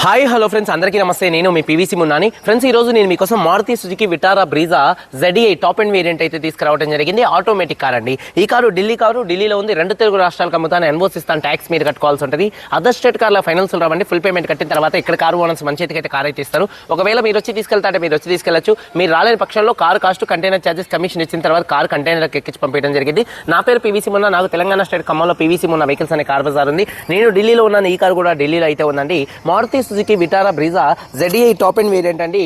Hi hello friends, అందరికీ నమస్తే. నేను మీ పీవీసీ మున్నాని. ఫ్రెండ్స్, ఈ రోజు నేను మీకోసం Maruti Suzuki Vitara Brezza ZDI top and variant అయితే తీసుకురావడం జరిగింది. ఆటోమేటిక్ కార్ అండి. ఈ కారు ఢిల్లీ కారు, ఢిల్లీలో ఉంది. 2 తెలుగు రాష్ట్రాలకు అమ్ముతాను, ఎన్ఓసి ఇస్తాను, ట్యాక్స్ మీరు కట్టుకోవాల్సి ఉంటుంది. అదర్ స్టేట్ కార్ల ఫైనాన్స్ రావండి. ఫుల్ పేమెంట్ కట్టిన తర్వాత ఇక్కడ కారు ఓనర్స్ మంచి అయితే కార్ అయితే ఇస్తారు. ఒకవేళ మీరు వచ్చి తీసుకెళ్తాంటే మీరు వచ్చి తీసుకెళ్లొచ్చు. మీరు రాలేని పక్షంలో car cost, container charges, commission ఇచ్చిన తర్వాత కారు కంటైనర్కి ఎక్కించి పంపించడం జరిగింది. నా పేరు పీవీసీ మున్నా. నాకు తెలంగాణ స్టేట్ ఖమ్మంలో పీవీసీ మున్నా వెహికల్స్ అనే కార్ బజార్ ఉంది. నేను ఢిల్లీలో ఉన్నాను. ఈ కారు కూడా ఢిల్లీలో అయితే ఉందండి. Maruti Suzuki Vitara Brezza ZDI top and variant అండి.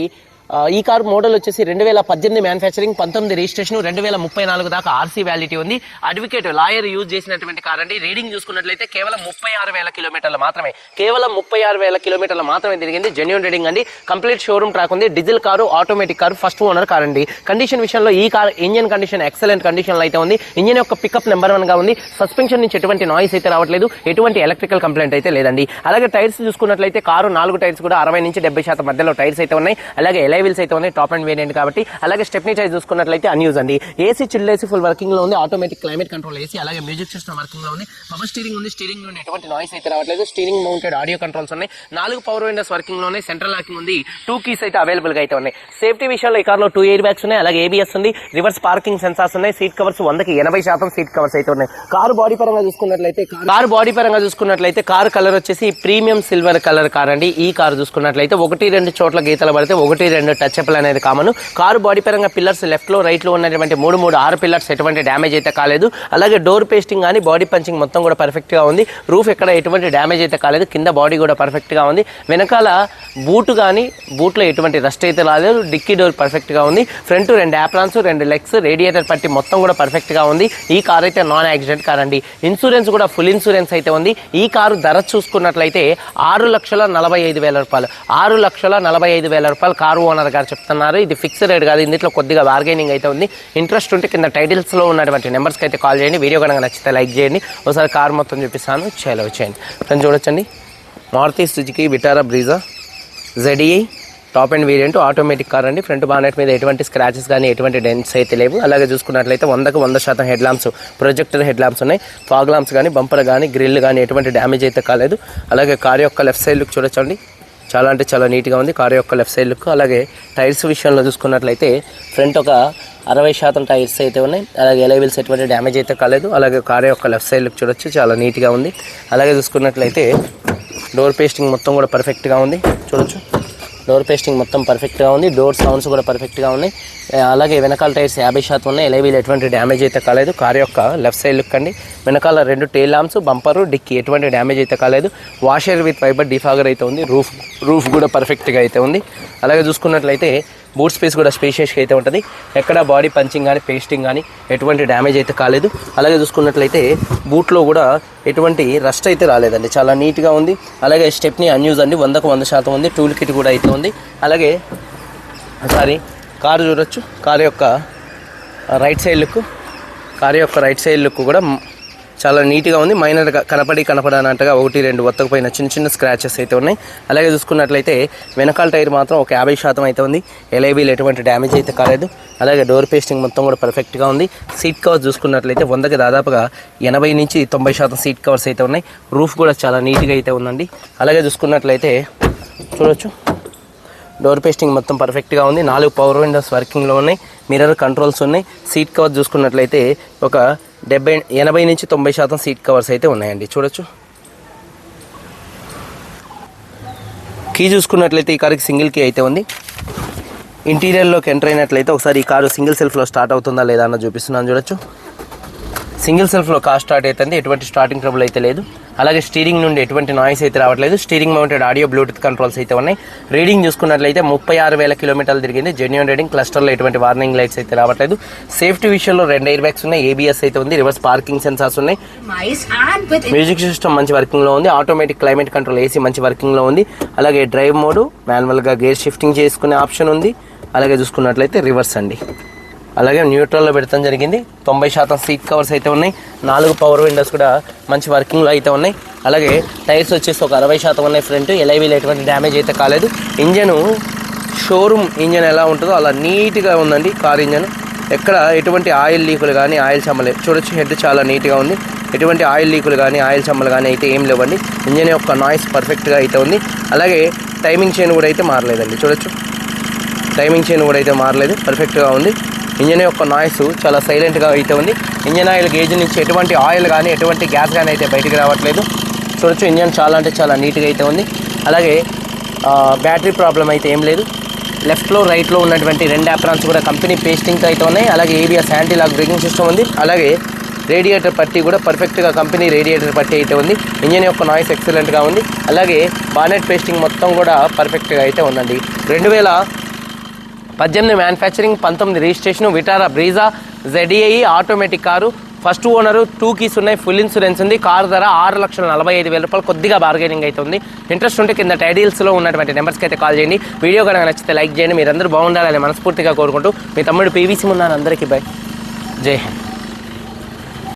ఈ కార్ మోడల్ వచ్చేసి 2018 మ్యానుఫ్యాక్చరింగ్, 19 రిజిస్ట్రేషన్, 2034 దాకా ఆర్సీ వ్యాలిడిటీ ఉంది. అడ్వకేట్ లాయర్ యూజ్ చేసినటువంటి కార్ అండి. రీడింగ్ చూసుకున్నట్లయితే కేవలం 36,000 కిలోమీటర్లు మాత్రమే, కేవలం 36,000 కిలోమీటర్లు మాత్రమే తిరిగింది. జెన్యూన్ రీడింగ్ అండి. కంప్లీట్ షోరూమ్ ట్రాక్ ఉంది. Diesel car, automatic car, first owner car అండి. కండిషన్ విషయంలో ఈ car engine condition excellent condition లో అయితే ఉంది. ఇంజన్ యొక్క పికప్ నెంబర్ 1 గా ఉంది. సస్పెన్షన్ నుంచి ఎటువంటి నాయిస్ అయితే రావట్లేదు, ఎటువంటి ఎలక్ట్రికల్ కంప్లైంట్ అయితే లేదండి. అలాగే టైర్స్ చూసుకున్నట్లయితే కారు 4 టైర్స్ కూడా 60 నుంచి 70% మధ్యలో టైర్స్ అయితే ఉన్నాయి. అలాగే వీల్స్ అయితే ఉన్నాయి, టాప్ అండ్ వేరియంట్ కాబట్టి. అలాగే స్టెప్నీ టైర్స్ చూసుకున్నట్లయితే అన్యూజ్ అండి. AC chilled AC full working లో ఉంది. ఆటోమేటిక్ క్లైమేట్ కంట్రోల్ ఏసీ, అలాగే మ్యూజిక్ సిస్టమ్ వర్కింగ్ లో ఉంది. పవర్ స్టీరింగ్ ఉంది. స్టీరింగ్ లో ఎటువంటి నాయిస్ అయితే రావట్లేదు. స్టీరింగ్ మౌంటెడ్ ఆడియో కంట్రోల్స్ ఉన్నాయి. 4 పవర్ విండోస్ వర్కింగ్ లో ఉన్నాయి. సెంట్రల్ లాకింగ్ ఉంది. 2 కీస్ అయితే అవైలబుల్ గా అయితే ఉన్నాయి. సేఫ్టీ విషయంలో ఈ కార్లో 2 ఎయిర్ బ్యాగ్స్ ఉన్నాయి. అలాగే ABS ఉంది. రివర్స్ పార్కింగ్ సెన్సార్స్ ఉన్నాయి. సీట్ కవర్స్ 100కి 80% సీట్ కవర్స్ అయితే ఉన్నాయి. కారు బాడీ పరంగా చూసుకున్నట్లయితే కారు కలర్ వచ్చేసి ప్రీమియం సిల్వర్ కలర్ కార్ అండి. ఈ కారు చూసుకున్నట్లయితే 1-2 చోట్ల గీతలు పడితే 1-2 టచ్ అప్ అనేది కామన్. కారు బాడీ పరంగా పిల్లర్స్ లెఫ్ట్ లో రైట్ లో ఉన్నటువంటి 6 పిల్లర్స్ ఎటువంటి డ్యామేజ్ అయితే కాలేదు. అలాగే డోర్ పేస్టింగ్ కానీ బాడీ పంచింగ్ మొత్తం కూడా పర్ఫెక్ట్ గా ఉంది. రూఫ్ ఎక్కడ ఎటువంటి డ్యామేజ్ అయితే కాలేదు. కింద బాడీ కూడా పర్ఫెక్ట్ గా ఉంది. వెనకాల బూట్ కానీ బూట్లో ఎటువంటి రస్ట్ అయితే రాలేదు. డిక్కీ డోర్ పర్ఫెక్ట్ గా ఉంది. ఫ్రంట్ 2 యాప్రాన్స్, 2 లెగ్స్, రేడియేటర్ పట్టి మొత్తం కూడా పర్ఫెక్ట్ గా ఉంది. ఈ కార్ అయితే నాన్ యాక్సిడెంట్ కార్ అండి. ఇన్సూరెన్స్ కూడా ఫుల్ ఇన్సూరెన్స్ అయితే ఉంది. ఈ కారు ధర చూసుకున్నట్లయితే 6,45,000 రూపాయలు, 6,45,000 రూపాయలు కారు ఓనర్ గారు చెప్తున్నారు. ఇది ఫిక్స్డ్ రేట్ కాదు. ఇందులో కొద్దిగా బార్గెనింగ్ అయితే ఉంది. ఇంట్రెస్ట్ ఉంటే కింద టైటిల్స్ లో ఉన్నటువంటి నెంబర్స్కి అయితే కాల్ చేయండి. వీడియో కనుక నచ్చితే లైక్ చేయండి. ఒకసారి కార్ మొత్తం చూపిస్తాను, చేలో చేయండి. ఫ్రెండ్స్ చూడొచ్చండి, Maruti Suzuki Vitara Brezza ZDI top and variant automatic car అండి. ఫ్రంట్ బానెట్ మీద ఎటువంటి స్క్రాచెస్ కానీ ఎటువంటి డెంట్స్ అయితే లేవు. అలాగే చూసుకున్నట్లయితే 100% head lamps, projector head lamps ఉన్నాయి. ఫాగ్ ల్యాంప్స్ కానీ బంపర్ కానీ గ్రిల్ కానీ ఎటువంటి డ్యామేజ్ అయితే కాలేదు. అలాగే కార్ యొక్క లెఫ్ట్ సైడ్ లుక్ చూడొచ్చండి, చాలా అంటే చాలా నీట్గా ఉంది కారు యొక్క లెఫ్ట్ సైడ్ లుక్. అలాగే టైర్స్ విషయంలో చూసుకున్నట్లయితే ఫ్రంట్ ఒక 60% టైర్స్ అయితే ఉన్నాయి. అలాగే వీల్స్ ఎటువంటి డ్యామేజ్ అయితే కాలేదు. అలాగే కారు యొక్క లెఫ్ట్ సైడ్ లుక్ చూడొచ్చు, చాలా నీట్గా ఉంది. అలాగే చూసుకున్నట్లయితే డోర్ పేస్టింగ్ మొత్తం కూడా పర్ఫెక్ట్గా ఉంది. చూడొచ్చు, డోర్ పేస్టింగ్ మొత్తం పర్ఫెక్ట్గా ఉంది. డోర్ సౌండ్స్ కూడా పర్ఫెక్ట్గా ఉన్నాయి. అలాగే వెనకాల టైర్స్ 50% ఉన్నాయి. వీల్ ఎటువంటి డ్యామేజ్ అయితే కాలేదు. కారు యొక్క లెఫ్ట్ సైడ్ లుక్ అండి. వెనకాల 2 టైల్ ల్యాంప్స్, బంపరు, డిక్కీ ఎటువంటి డ్యామేజ్ అయితే కాలేదు. వాషర్ విత్ ఫైబర్ డిఫాగర్ అయితే ఉంది. రూఫ్ కూడా పర్ఫెక్ట్గా అయితే ఉంది. అలాగే చూసుకున్నట్లయితే బూట్ స్పేస్ కూడా స్పేషియస్గా అయితే ఉంటుంది. ఎక్కడ బాడీ పంచింగ్ కానీ పేస్టింగ్ కానీ ఎటువంటి డ్యామేజ్ అయితే కాలేదు. అలాగే చూసుకున్నట్లయితే బూట్లో కూడా ఎటువంటి రస్ట్ అయితే రాలేదండి, చాలా నీట్గా ఉంది. అలాగే స్టెప్నీ అన్యూజ్ అండి, 100% ఉంది. టూల్ కిట్ కూడా అయితే ఉంది. అలాగే ఒకసారి కారు చూడొచ్చు, కారు యొక్క రైట్ సైడ్ లుక్ కూడా చాలా నీట్గా ఉంది. మైనర్గా కనపడనట్టుగా 1-2 ఒత్తకపోయిన చిన్న స్క్రాచెస్ అయితే ఉన్నాయి. అలాగే చూసుకున్నట్లయితే వెనకాల టైర్ మాత్రం ఒక 50% అయితే ఉంది. వీల్ ఎటువంటి డ్యామేజ్ అయితే కాలేదు. అలాగే డోర్ పేస్టింగ్ మొత్తం కూడా పర్ఫెక్ట్గా ఉంది. సీట్ కవర్స్ చూసుకున్నట్లయితే 100కి దాదాపుగా 80 నుంచి 90% సీట్ కవర్స్ అయితే ఉన్నాయి. రూఫ్ కూడా చాలా నీట్గా అయితే ఉందండి. అలాగే చూసుకున్నట్లయితే చూడొచ్చు, డోర్ పేస్టింగ్ మొత్తం పర్ఫెక్ట్గా ఉంది. 4 పవర్ విండోస్ వర్కింగ్లో ఉన్నాయి. మిర్రర్ కంట్రోల్స్ ఉన్నాయి. సీట్ కవర్ చూసుకున్నట్లయితే ఒక 80 నుంచి 90% సీట్ కవర్స్ అయితే ఉన్నాయండి. చూడొచ్చు, కీ చూసుకున్నట్లయితే ఈ కారుకి సింగిల్ కీ అయితే ఉంది. ఇంటీరియర్లోకి ఎంటర్ అయినట్లయితే ఒకసారి ఈ కారు సింగిల్ సెల్ఫ్లో స్టార్ట్ అవుతుందా లేదా అన్న చూపిస్తున్నాను. చూడొచ్చు, సింగిల్ సెల్ఫ్లో కార్ స్టార్ట్ అవుతుంది. ఎటువంటి స్టార్టింగ్ ట్రబుల్ అయితే లేదు. అలాగే స్టీరింగ్ నుండి ఎటువంటి నాయిస్ అయితే రావట్లేదు. Steering mounted audio Bluetooth controls అయితే ఉన్నాయి. రీడింగ్ చూసుకున్నట్లయితే 36,000 కిలోమీటర్లు తిరిగింది. Genuine reading. క్లస్టర్లో ఎటువంటి వార్నింగ్ లైట్స్ అయితే రావట్లేదు. సేఫ్టీ విషయంలో 2 ఎయిర్ బ్యాగ్స్ ఉన్నాయి. ABS అయితే ఉంది. రివర్స్ పార్కింగ్ సెన్సార్స్ ఉన్నాయి. మ్యూజిక్ సిస్టమ్ మంచి వర్కింగ్లో ఉంది. ఆటోమేటిక్ క్లైమేట్ కంట్రోల్ AC మంచి వర్కింగ్లో ఉంది. అలాగే డ్రైవ్ మోడ్, మాన్యువల్గా గేర్ షిఫ్టింగ్ చేసుకునే ఆప్షన్ ఉంది. అలాగే చూసుకున్నట్లయితే రివర్స్ అండి. అలాగే న్యూట్రల్లో పెడతాం జరిగింది. 90% సీట్ కవర్స్ అయితే ఉన్నాయి. 4 పవర్ విండోస్ కూడా మంచి వర్కింగ్లో అయితే ఉన్నాయి. అలాగే టైర్స్ వచ్చేసి ఒక 60% ఉన్నాయి. ఫ్రంట్ వీల్ ఎటువంటి డ్యామేజ్ అయితే కాలేదు. ఇంజను షోరూమ్ ఇంజన్ ఎలా ఉంటుందో అలా నీట్గా ఉందండి కార్ ఇంజన్. ఎక్కడ ఎటువంటి ఆయిల్ లీకులు కానీ ఆయిల్ చమ్మలేదు. చూడొచ్చు, హెడ్ చాలా నీట్గా ఉంది. ఎటువంటి ఆయిల్ లీకులు కానీ ఆయిల్ చమ్మలు కానీ అయితే ఏం లేవండి. ఇంజన్ యొక్క నాయిస్ పర్ఫెక్ట్గా అయితే ఉంది. అలాగే టైమింగ్ చైన్ కూడా అయితే మారలేదండి. చూడొచ్చు, టైమింగ్ చైన్ కూడా అయితే మారలేదు, పర్ఫెక్ట్గా ఉంది. ఇంజన్ యొక్క నాయిస్ చాలా సైలెంట్గా అయితే ఉంది. ఇంజన్ ఆయిల్ గేజ్ నుంచి ఎటువంటి ఆయిల్ కానీ ఎటువంటి గ్యాస్ కానీ అయితే బయటికి రావట్లేదు. చూడొచ్చు, ఇంజన్ చాలా అంటే చాలా నీట్గా అయితే ఉంది. అలాగే బ్యాటరీ ప్రాబ్లం అయితే ఏం లేదు. లెఫ్ట్లో రైట్లో ఉన్నటువంటి 2 యాప్రాన్స్ కూడా కంపెనీ పేస్టింగ్తో అయితే ఉన్నాయి. అలాగే ABS anti lock braking system ఉంది. అలాగే రేడియేటర్ పట్టి కూడా పర్ఫెక్ట్గా కంపెనీ రేడియేటర్ పట్టి అయితే ఉంది. ఇంజన్ యొక్క నాయిస్ ఎక్సలెంట్గా ఉంది. అలాగే బానెట్ పేస్టింగ్ మొత్తం కూడా పర్ఫెక్ట్గా అయితే ఉందండి. 2018 manufacturing, 19 registration, Vitara Brezza ZDI automatic car. First owner, 2 keys ఉన్నాయి, ఫుల్ ఇన్సూరెన్స్ ఉంది. కారు ధర 6,45,000 రూపాయలు. కొద్దిగా బార్గెనింగ్ అయితే ఉంది. ఇంట్రెస్ట్ ఉంటే కింద టైటిల్స్లో ఉన్నటువంటి నెంబర్స్కి అయితే కాల్ చేయండి. వీడియో కనుక నచ్చితే లైక్ చేయండి. మీరందరూ బాగుండాలని మనస్ఫూర్తిగా కోరుకుంటూ మీ తమ్ముడు PVC ఉన్నాను. అందరికీ బై, జై హింద్.